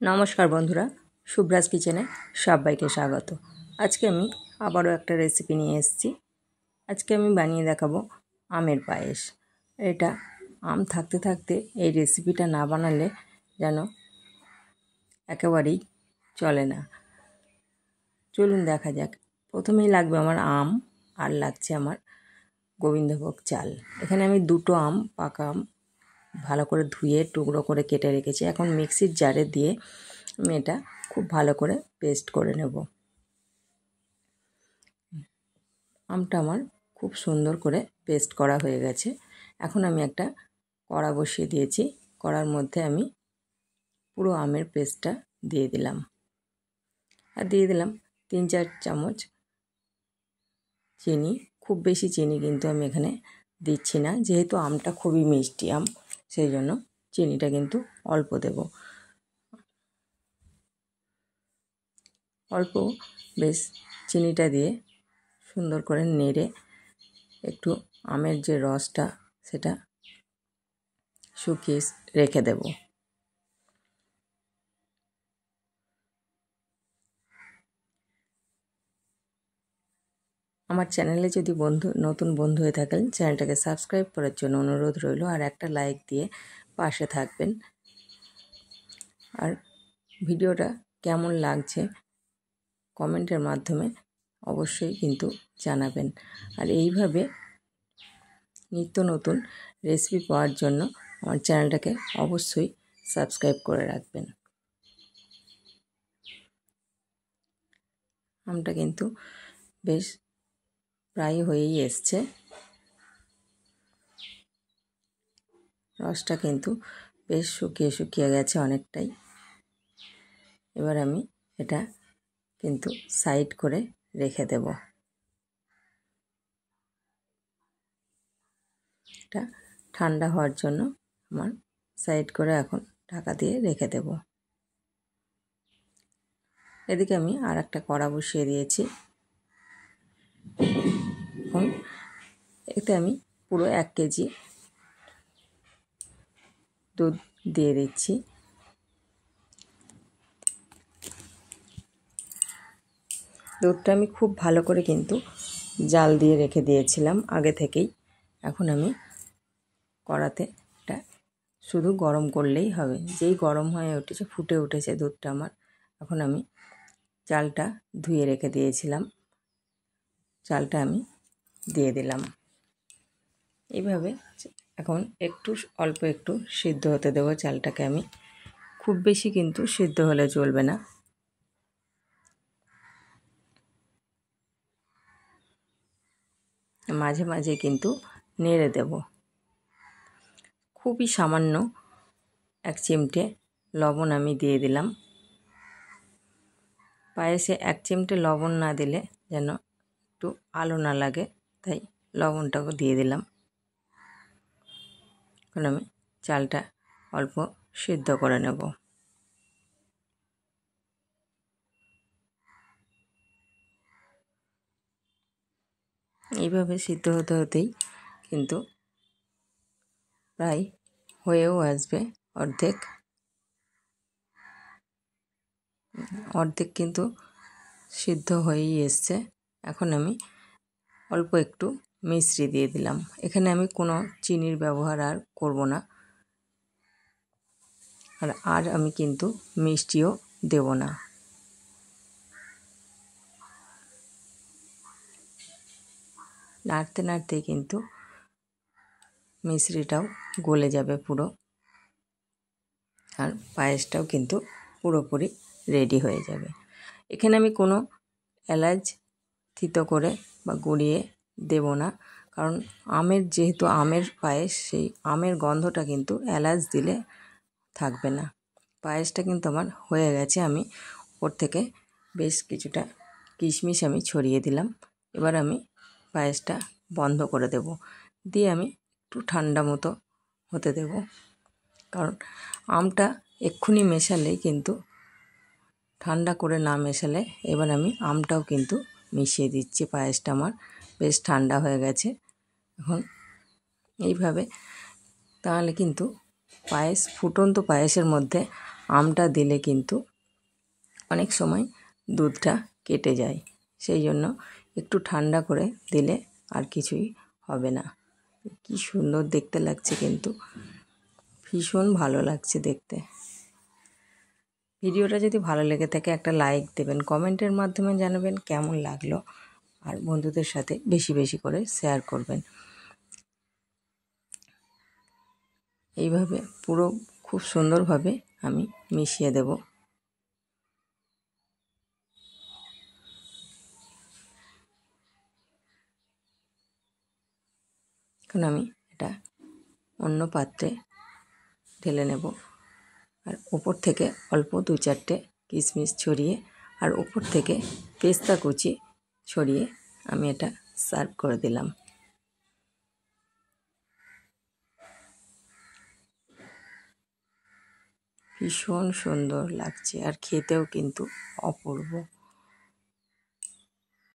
নমস্কার বন্ধুরা, শুভ্রাজ কিচেনে সবাইকে স্বাগত। আজকে আমি আবারও একটা রেসিপি নিয়ে এসেছি। আজকে আমি বানিয়ে দেখাবো আমের পায়েস। এটা আম থাকতে থাকতে এই রেসিপিটা না বানালে যেন একেবারেই চলে না। চলুন দেখা যাক। প্রথমেই লাগবে আমার আম, আর লাগছে আমার গোবিন্দভোগ চাল। এখানে আমি দুটো আম, পাকা আম ভালো করে ধুয়ে টুকরো করে কেটে রেখেছি। এখন মিক্সির জারে দিয়ে আমি এটা খুব ভালো করে পেস্ট করে নেব। আমটা আমার খুব সুন্দর করে পেস্ট করা হয়ে গেছে। এখন আমি একটা কড়া বসিয়ে দিয়েছি। কড়ার মধ্যে আমি পুরো আমের পেস্টটা দিয়ে দিলাম, আর দিয়ে দিলাম 3-4 চামচ চিনি। খুব বেশি চিনি কিন্তু আমি এখানে দিচ্ছি না, যেহেতু আমটা খুবই মিষ্টি আম, সেই জন্য চিনিটা কিন্তু অল্প দেব। অল্প বেশ চিনিটা দিয়ে সুন্দর করে নেড়ে একটু আমের যে রসটা সেটা শুকিয়ে রেখে দেব। আমার চ্যানেলে যদি নতুন বন্ধু হয়ে থাকেন, চ্যানেলটাকে সাবস্ক্রাইব করার জন্য অনুরোধ রইল, আর একটা লাইক দিয়ে পাশে থাকবেন। আর ভিডিওটা কেমন লাগছে কমেন্টের মাধ্যমে অবশ্যই কিন্তু জানাবেন। আর এইভাবে নিত্য নতুন রেসিপি পাওয়ার জন্য আমার চ্যানেলটাকে অবশ্যই সাবস্ক্রাইব করে রাখবেন। আমটা কিন্তু বেশ প্রায় হয়েই এসছে। রসটা কিন্তু বেশ শুকিয়ে গেছে অনেকটাই। এবার আমি এটা কিন্তু সাইড করে রেখে দেব। এটা ঠান্ডা হওয়ার জন্য আমার সাইড করে এখন ঢাকা দিয়ে রেখে দেব। এদিকে আমি আর একটা কড়া বসিয়ে দিয়েছি। এখন এতে আমি পুরো 1 কেজি দুধ দিয়ে দিচ্ছি। দুধটা আমি খুব ভালো করে কিন্তু জাল দিয়ে রেখে দিয়েছিলাম আগে থেকেই। এখন আমি কড়াতে এটা শুধু গরম করলেই হবে। যেই গরম হয়ে উঠেছে, ফুটে উঠেছে দুধটা আমার, এখন আমি চালটা ধুয়ে রেখে দিয়েছিলাম, চালটা আমি দিয়ে দিলাম। এইভাবে এখন অল্প একটু সিদ্ধ হতে দেবো চালটাকে আমি। খুব বেশি কিন্তু সিদ্ধ হলে চলবে না। মাঝে মাঝে কিন্তু নেড়ে দেব। খুবই সামান্য 1 চিমটে লবণ আমি দিয়ে দিলাম। পায়েসে 1 চিমটে লবণ না দিলে যেন একটু আলো না লাগে, তাই লবণটাকে দিয়ে দিলাম। এখন আমি চালটা অল্প সিদ্ধ করে নেব। এইভাবে সিদ্ধ হতে হতেই কিন্তু প্রায় হয়েও আসবে। অর্ধেক কিন্তু সিদ্ধ হয়েই এসছে। এখন আমি অল্প একটু মিশ্রি দিয়ে দিলাম। এখানে আমি কোনো চিনির ব্যবহার আর করব না, আর আমি কিন্তু মিষ্টিও দেব না। নাড়তে নাড়তেই কিন্তু মিশ্রিটাও গলে যাবে পুরো, আর পায়েসটাও কিন্তু পুরোপুরি রেডি হয়ে যাবে। এখানে আমি কোনো এলাচ থিতো করে বা গুঁড়িয়ে দেব না, কারণ যেহেতু আমের পায়েস, সেই আমের গন্ধটা কিন্তু এলাচ দিলে থাকবে না। পায়েসটা কিন্তু আমার হয়ে গেছে। আমি ওর থেকে বেশ কিছুটা কিশমিশ আমি ছড়িয়ে দিলাম। এবার আমি পায়েসটা বন্ধ করে দেব, দিয়ে আমি একটু ঠান্ডা মতো হতে দেব, কারণ আমটা এক্ষুনি মেশালেই কিন্তু ঠান্ডা করে না মেশালে। এবার আমি আমটাও কিন্তু মিশিয়ে দিচ্ছি। পায়েসটা আমার বেশ ঠান্ডা হয়ে গেছে। এখন এইভাবে তাহলে কিন্তু ফুটন্ত পায়েসের মধ্যে আমটা দিলে কিন্তু অনেক সময় দুধটা কেটে যায়, সেই জন্য একটু ঠান্ডা করে দিলে আর কিছুই হবে না। কি সুন্দর দেখতে লাগছে, কিন্তু ভীষণ ভালো লাগছে দেখতে। ভিডিওটা যদি ভালো লেগে থাকে একটা লাইক দেবেন, কমেন্টের মাধ্যমে জানাবেন কেমন লাগলো, আর বন্ধুদের সাথে বেশি বেশি করে শেয়ার করবেন। এইভাবে পুরো খুব সুন্দরভাবে আমি মিশিয়ে দেব। এখন আমি এটা অন্য পাত্রে ঢেলে নেব, আর ওপর থেকে অল্প 2-4টে কিশমিশ ছড়িয়ে আর ওপর থেকে পেস্তা কুচি ছড়িয়ে আমি এটা সার্ভ করে দিলাম। ভীষণ সুন্দর লাগছে আর খেতেও কিন্তু অপূর্ব।